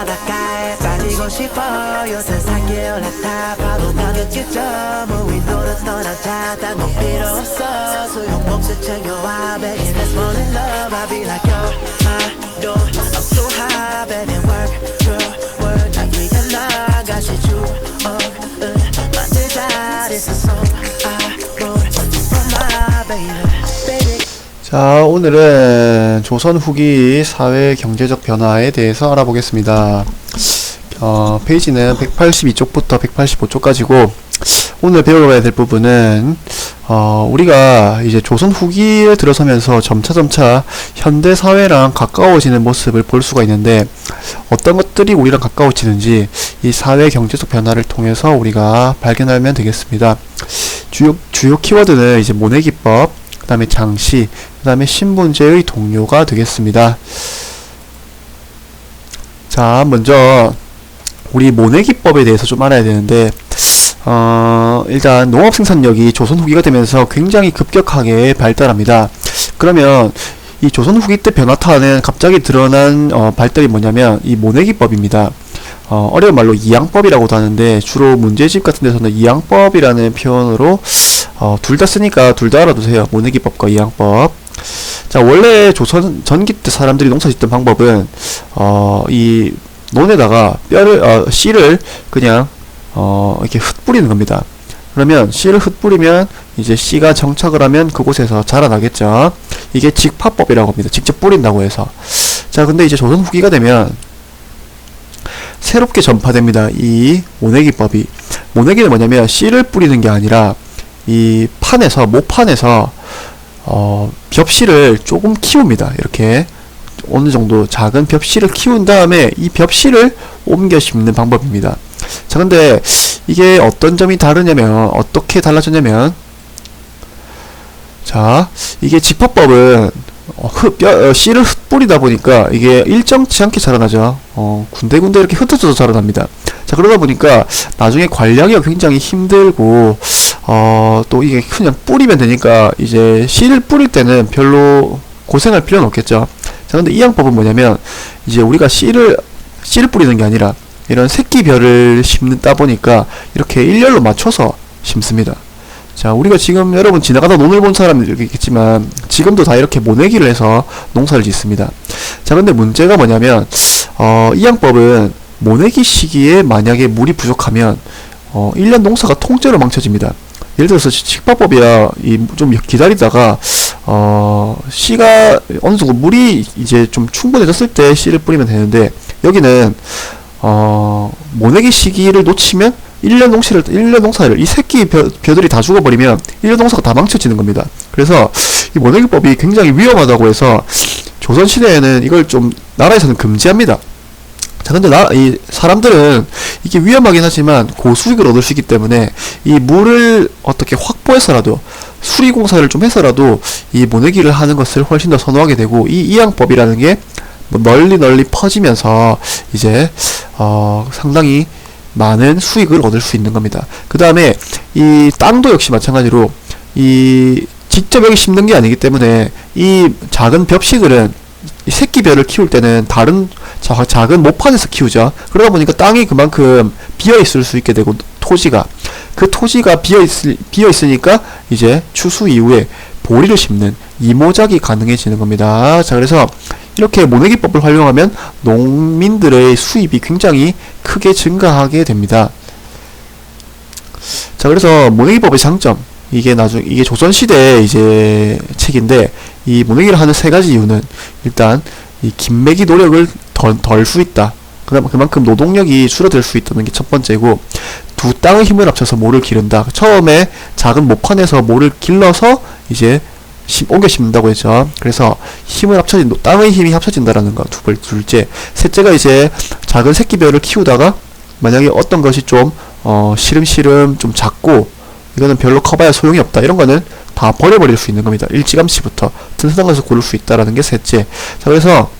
바닷가에 빠지고 싶어요. 세상에 올라타 파도 가볍겠죠. 무인도로 떠나자 딴건 필요 없어. 소용없어 챙겨와 baby let's fall in love. I'll be like yo I know I'm so high baby work work 날 위해 나가시 주억을 만들자. This is so I wrote for my baby. 자, 오늘은 조선 후기 사회 경제적 변화에 대해서 알아보겠습니다. 페이지는 182쪽부터 185쪽까지고 오늘 배워야 될 부분은 우리가 이제 조선 후기에 들어서면서 점차 현대 사회랑 가까워지는 모습을 볼 수가 있는데 어떤 것들이 우리랑 가까워지는지 이 사회 경제적 변화를 통해서 우리가 발견하면 되겠습니다. 주요 키워드는 이제 모내기법, 그 다음에 장시, 그 다음에 신분제의 동료가 되겠습니다. 자, 먼저 우리 모내기법에 대해서 좀 알아야 되는데 일단 농업 생산력이 조선 후기가 되면서 굉장히 급격하게 발달합니다. 그러면 이 조선 후기 때 변화타는 갑자기 드러난 발달이 뭐냐면 이 모내기법입니다. 어려운 말로 이양법이라고도 하는데 주로 문제집 같은 데서는 이양법이라는 표현으로 둘 다 쓰니까 둘 다 알아두세요. 모내기법과 이양법. 자, 원래 조선 전기 때 사람들이 농사 짓던 방법은 이 논에다가 씨를 그냥 이렇게 흩뿌리는 겁니다. 그러면 씨를 흩뿌리면 이제 씨가 정착을 하면 그곳에서 자라나겠죠. 이게 직파법이라고 합니다. 직접 뿌린다고 해서. 자, 근데 이제 조선 후기가 되면 새롭게 전파됩니다. 이 모내기법이. 모내기는 뭐냐면 씨를 뿌리는 게 아니라 이 모판에서 벽씨를 조금 키웁니다. 이렇게 어느 정도 작은 벽씨를 키운 다음에 이 벽씨를 옮겨 심는 방법입니다. 자, 근데 이게 어떤 점이 다르냐면 어떻게 달라졌냐면 자, 이게 직파법은 씨를 흩뿌리다 보니까 이게 일정치 않게 자라나죠. 군데군데 이렇게 흩어져서 자라납니다. 자, 그러다 보니까 나중에 관리하기가 굉장히 힘들고 또 이게 그냥 뿌리면 되니까 이제 씨를 뿌릴 때는 별로 고생할 필요는 없겠죠. 자, 근데 이 양법은 뭐냐면 이제 우리가 씨를 뿌리는 게 아니라 이런 새끼별을 심는다 보니까 이렇게 일렬로 맞춰서 심습니다. 자, 우리가 지금 여러분 지나가다 논을 본 사람들이 있겠지만 지금도 다 이렇게 모내기를 해서 농사를 짓습니다. 자, 근데 문제가 뭐냐면 이 양법은 모내기 시기에 만약에 물이 부족하면 1년 농사가 통째로 망쳐집니다. 예를 들어서 직파법이야 좀 기다리다가 씨가 어느 정도 물이 이제 좀 충분해졌을 때 씨를 뿌리면 되는데 여기는 모내기 시기를 놓치면 1년 농사를 이 새끼 벼들이 다 죽어버리면 1년 농사가 다 망쳐지는 겁니다. 그래서 이 모내기법이 굉장히 위험하다고 해서 조선시대에는 이걸 좀 나라에서는 금지합니다. 자, 근데 이 사람들은 이게 위험하긴 하지만 고수익을 얻을 수 있기 때문에 이 물을 어떻게 확보해서라도 수리공사를 좀 해서라도 이 모내기를 하는 것을 훨씬 더 선호하게 되고 이 이양법이라는 게 뭐 널리 퍼지면서 이제 상당히 많은 수익을 얻을 수 있는 겁니다. 그 다음에 이 땅도 역시 마찬가지로 이 직접 여기 심는 게 아니기 때문에 이 작은 벽씨들은 이 새끼별을 키울 때는 다른 작은 모판에서 키우죠. 그러다 보니까 땅이 그만큼 비어있을 수 있게 되고 그 토지가 비어있으니까 이제 추수 이후에 보리를 심는 이모작이 가능해지는 겁니다. 자, 그래서 이렇게 모내기법을 활용하면 농민들의 수입이 굉장히 크게 증가하게 됩니다. 자, 그래서 모내기법의 장점, 이게 조선시대 이제 책인데 이 모내기를 하는 세 가지 이유는 일단 이 김매기 노력을 덜 수 있다. 그만큼 노동력이 줄어들 수 있다는 게 첫 번째고, 두 땅의 힘을 합쳐서 모를 기른다. 처음에 작은 모판에서 모를 길러서 이제 옮겨 심는다고 했죠. 그래서 땅의 힘이 합쳐진다라는 거. 둘째. 셋째가 이제 작은 새끼별을 키우다가 만약에 어떤 것이 좀 시름시름 좀 작고 이거는 별로 커봐야 소용이 없다. 이런 거는 다 버려버릴 수 있는 겁니다. 일찌감치부터 튼튼한 것을 고를 수 있다라는 게 셋째. 자, 그래서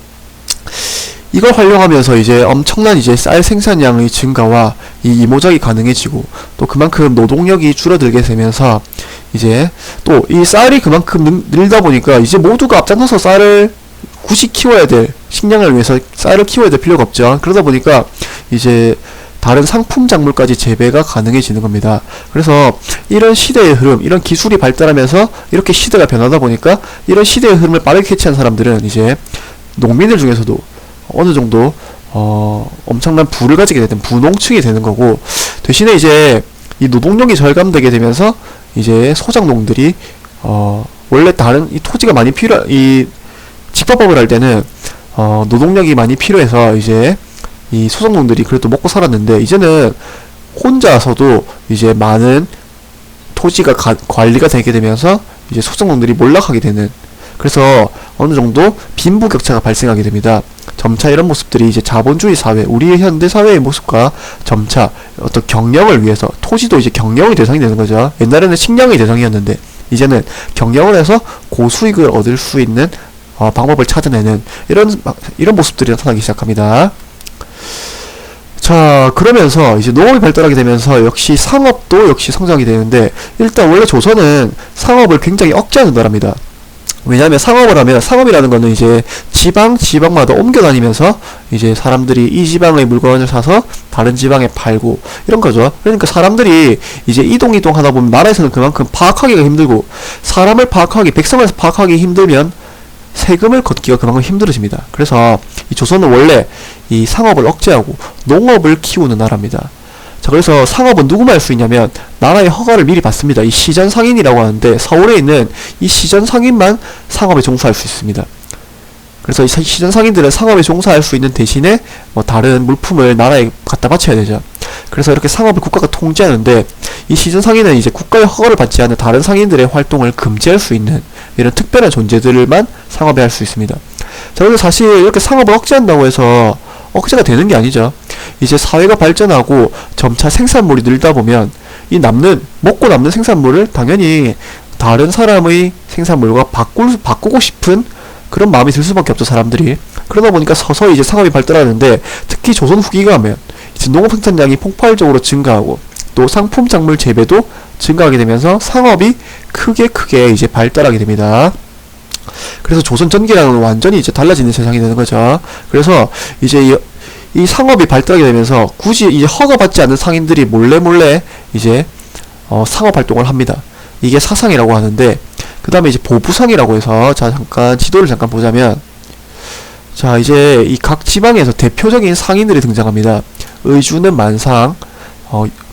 이걸 활용하면서 이제 엄청난 이제 쌀 생산량의 증가와 이 이모작이 가능해지고 또 그만큼 노동력이 줄어들게 되면서 이제 또 이 쌀이 그만큼 늘다 보니까 이제 모두가 앞장서서 쌀을 굳이 키워야 될 식량을 위해서 쌀을 키워야 될 필요가 없죠. 그러다 보니까 이제 다른 상품 작물까지 재배가 가능해지는 겁니다. 그래서 이런 시대의 흐름, 이런 기술이 발달하면서 이렇게 시대가 변하다 보니까 이런 시대의 흐름을 빠르게 캐치한 사람들은 이제 농민들 중에서도 어느 정도 엄청난 부를 가지게 되는 부농층이 되는 거고, 대신에 이제 이 노동력이 절감되게 되면서 이제 소작농들이 원래 다른 이 토지가 많이 이 직화법을 할 때는 노동력이 많이 필요해서 이제 이 소작농들이 그래도 먹고 살았는데, 이제는 혼자서도 이제 많은 토지가 관리가 되게 되면서 이제 소작농들이 몰락하게 되는, 그래서 어느 정도 빈부격차가 발생하게 됩니다. 점차 이런 모습들이 이제 자본주의 사회, 우리의 현대 사회의 모습과 점차 어떤 경영을 위해서, 토지도 이제 경영의 대상이 되는 거죠. 옛날에는 식량의 대상이었는데 이제는 경영을 해서 고수익을 얻을 수 있는 방법을 찾아내는 이런 모습들이 나타나기 시작합니다. 자, 그러면서 이제 농업이 발달하게 되면서 역시 상업도 역시 성장이 되는데, 일단 원래 조선은 상업을 굉장히 억제하는 나라입니다. 왜냐하면 상업을 하면, 상업이라는 거는 이제 지방마다 옮겨 다니면서 이제 사람들이 이 지방의 물건을 사서 다른 지방에 팔고 이런 거죠. 그러니까 사람들이 이제 이동 하다 보면 나라에서는 그만큼 파악하기가 힘들고, 사람을 파악하기, 백성을 파악하기 힘들면 세금을 걷기가 그만큼 힘들어집니다. 그래서 이 조선은 원래 이 상업을 억제하고 농업을 키우는 나라입니다. 자, 그래서 상업은 누구만 할 수 있냐면 나라의 허가를 미리 받습니다. 이 시전 상인이라고 하는데, 서울에 있는 이 시전 상인만 상업에 종사할 수 있습니다. 그래서 이 시전 상인들은 상업에 종사할 수 있는 대신에 뭐 다른 물품을 나라에 갖다 바쳐야 되죠. 그래서 이렇게 상업을 국가가 통제하는데, 이 시전 상인은 이제 국가의 허가를 받지 않은 다른 상인들의 활동을 금지할 수 있는 이런 특별한 존재들만 상업에 할 수 있습니다. 자, 그래서 사실 이렇게 상업을 억제한다고 해서 억제가 되는 게 아니죠. 이제 사회가 발전하고 점차 생산물이 늘다 보면 이 먹고 남는 생산물을 당연히 다른 사람의 생산물과 바꾸고 싶은 그런 마음이 들 수밖에 없죠, 사람들이. 그러다 보니까 서서히 이제 상업이 발달하는데, 특히 조선 후기가 하면 이제 농업 생산량이 폭발적으로 증가하고 또 상품 작물 재배도 증가하게 되면서 상업이 크게 이제 발달하게 됩니다. 그래서 조선 전기랑은 완전히 이제 달라지는 세상이 되는 거죠. 그래서 이제 이 상업이 발달하게 되면서 굳이 이제 허가받지 않는 상인들이 몰래 이제 상업 활동을 합니다. 이게 사상이라고 하는데, 그 다음에 이제 보부상이라고 해서, 자, 잠깐 지도를 잠깐 보자면, 자, 이제 이 각 지방에서 대표적인 상인들이 등장합니다. 의주는 만상,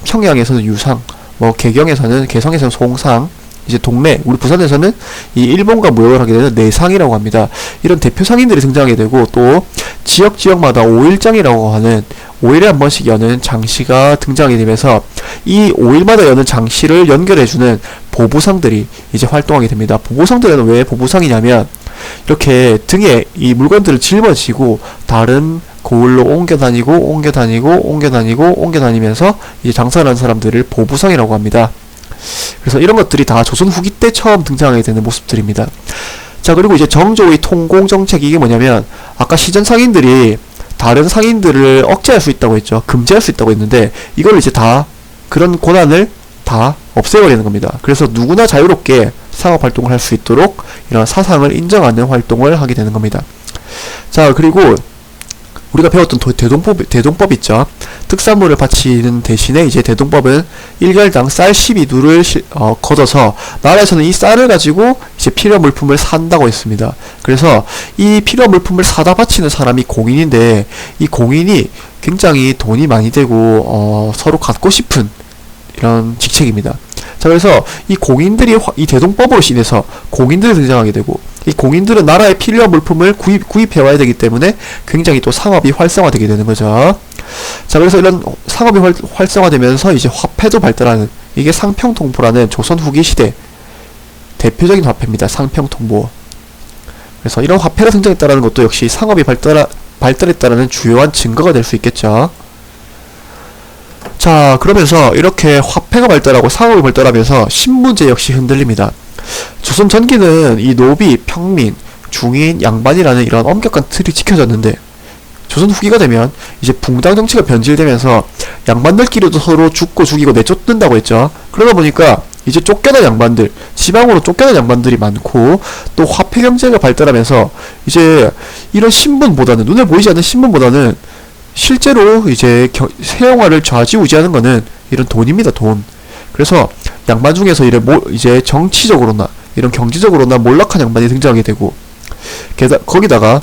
평양에서는 유상, 뭐 개성에서는 송상, 이제 동래, 우리 부산에서는 이 일본과 무역을 하게 되는 내상이라고 합니다. 이런 대표 상인들이 등장하게 되고, 또 지역마다 5일장이라고 하는 5일에 한 번씩 여는 장시가 등장하게 되면서 이 5일마다 여는 장시를 연결해주는 보부상들이 이제 활동하게 됩니다. 보부상들은 왜 보부상이냐면, 이렇게 등에 이 물건들을 짊어지고 다른 고을로 옮겨다니면서 이제 장사를 하는 사람들을 보부상이라고 합니다. 그래서 이런 것들이 다 조선 후기 때 처음 등장하게 되는 모습들입니다. 자, 그리고 이제 정조의 통공정책, 이게 뭐냐면, 아까 시전 상인들이 다른 상인들을 억제할 수 있다고 했죠. 금지할 수 있다고 했는데, 이걸 이제 다 그런 권한을 다 없애버리는 겁니다. 그래서 누구나 자유롭게 상업 활동을 할 수 있도록 이런 사상을 인정하는 활동을 하게 되는 겁니다. 자, 그리고 우리가 배웠던 대동법 있죠. 특산물을 바치는 대신에 이제 대동법은 1결당 쌀 12두를 걷어서 나라에서는 이 쌀을 가지고 이제 필요한 물품을 산다고 했습니다. 그래서 이 필요한 물품을 사다 바치는 사람이 공인인데, 이 공인이 굉장히 돈이 많이 되고 서로 갖고 싶은 이런 직책입니다. 자, 그래서 이 공인들이 이 대동법으로 인해서 공인들이 등장하게 되고, 이 공인들은 나라에 필요한 물품을 구입해 와야 되기 때문에 굉장히 또 상업이 활성화되게 되는 거죠. 자, 그래서 이런 상업이 활성화되면서 이제 화폐도 발달하는, 이게 상평통보라는 조선 후기 시대 대표적인 화폐입니다. 상평통보. 그래서 이런 화폐가 등장했다는 것도 역시 상업이 발달했다는 주요한 증거가 될 수 있겠죠. 자, 그러면서 이렇게 화폐가 발달하고 상업이 발달하면서 신분제 역시 흔들립니다. 조선 전기는 이 노비, 평민, 중인, 양반이라는 이런 엄격한 틀이 지켜졌는데, 조선 후기가 되면 이제 붕당 정치가 변질되면서 양반들끼리도 서로 죽고 죽이고 내쫓는다고 했죠. 그러다 보니까 이제 쫓겨난 양반들, 지방으로 쫓겨난 양반들이 많고, 또 화폐 경제가 발달하면서 이제 이런 신분보다는, 눈에 보이지 않는 신분보다는 실제로 이제 세영화를 좌지우지하는 거는 이런 돈입니다, 돈. 그래서 양반 중에서 이제 정치적으로나 이런 경제적으로나 몰락한 양반이 등장하게 되고, 거기다가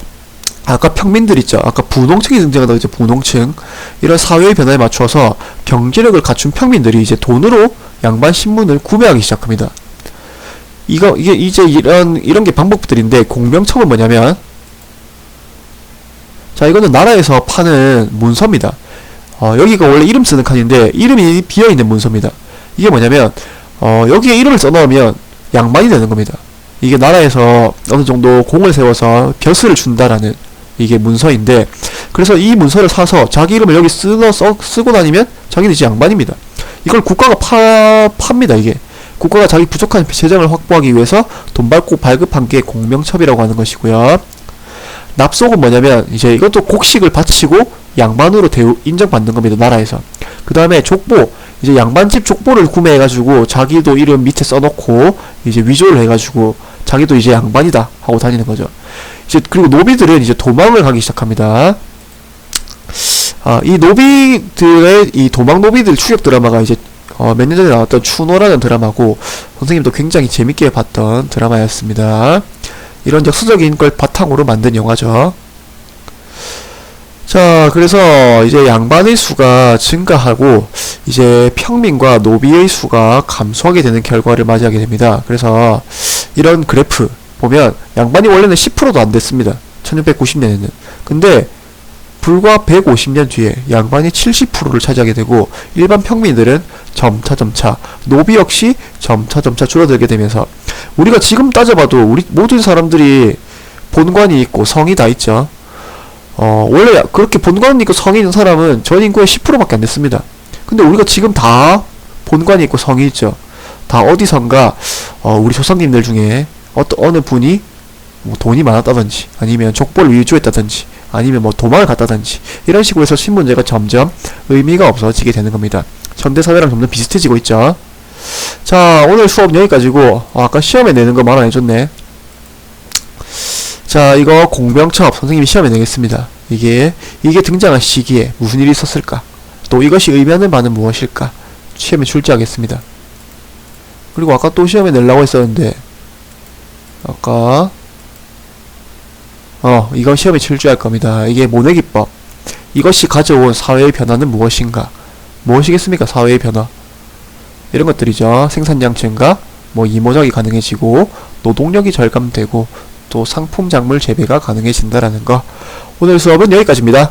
아까 평민들 있죠. 아까 분홍층이 등장하다가 이제 분홍층, 이런 사회의 변화에 맞춰서 경제력을 갖춘 평민들이 이제 돈으로 양반 신문을 구매하기 시작합니다. 이게 이제 이런 게 방법들인데, 공명첩은 뭐냐면, 자, 이거는 나라에서 파는 문서입니다. 여기가 원래 이름 쓰는 칸인데 이름이 비어있는 문서입니다. 이게 뭐냐면, 여기에 이름을 써넣으면 양반이 되는 겁니다. 이게 나라에서 어느 정도 공을 세워서 벼슬을 준다라는 이게 문서인데, 그래서 이 문서를 사서 자기 이름을 여기 쓰고 다니면 자기는 이제 양반입니다. 이걸 국가가 팝니다. 이게 국가가 자기 부족한 재정을 확보하기 위해서 돈 받고 발급한 게 공명첩이라고 하는 것이고요. 납속은 뭐냐면, 이제 이것도 곡식을 바치고 양반으로 인정받는 겁니다, 나라에서. 그 다음에 족보, 이제 양반집 족보를 구매해가지고 자기도 이름 밑에 써놓고 이제 위조를 해가지고 자기도 이제 양반이다 하고 다니는 거죠. 이제 그리고 노비들은 이제 도망을 가기 시작합니다. 이 노비들의 이 도망 노비들 추격 드라마가 이제 몇 년 전에 나왔던 추노라는 드라마고, 선생님도 굉장히 재밌게 봤던 드라마였습니다. 이런 역사적인 걸 바탕으로 만든 영화죠. 자, 그래서 이제 양반의 수가 증가하고 이제 평민과 노비의 수가 감소하게 되는 결과를 맞이하게 됩니다. 그래서 이런 그래프 보면 양반이 원래는 10%도 안 됐습니다. 1690년에는. 근데 불과 150년 뒤에 양반이 70%를 차지하게 되고, 일반 평민들은 점차 노비 역시 점차 줄어들게 되면서, 우리가 지금 따져봐도 우리 모든 사람들이 본관이 있고 성이 다 있죠. 원래 그렇게 본관이 있고 성이 있는 사람은 전 인구의 10%밖에 안 됐습니다. 근데 우리가 지금 다 본관이 있고 성이 있죠. 다 어디선가 우리 조상님들 중에 어느 분이 뭐 돈이 많았다든지, 아니면 족보를 위조했다든지, 아니면 뭐 도망을 갔다든지, 이런 식으로 해서 신문제가 점점 의미가 없어지게 되는 겁니다. 현대사회랑 점점 비슷해지고 있죠. 자, 오늘 수업 여기까지고, 아까 시험에 내는 거 말 안 해줬네. 자, 이거 공명첩 선생님이 시험에 내겠습니다. 이게 등장한 시기에 무슨 일이 있었을까, 또 이것이 의미하는 바는 무엇일까, 시험에 출제하겠습니다. 그리고 아까 또 시험에 내려고 했었는데, 아까 이거 시험에 출제할 겁니다. 이게 모내기법, 이것이 가져온 사회의 변화는 무엇인가, 무엇이겠습니까? 사회의 변화, 이런 것들이죠. 생산량 증가, 뭐 이모작이 가능해지고, 노동력이 절감되고, 또 상품 작물 재배가 가능해진다라는 거. 오늘 수업은 여기까지입니다.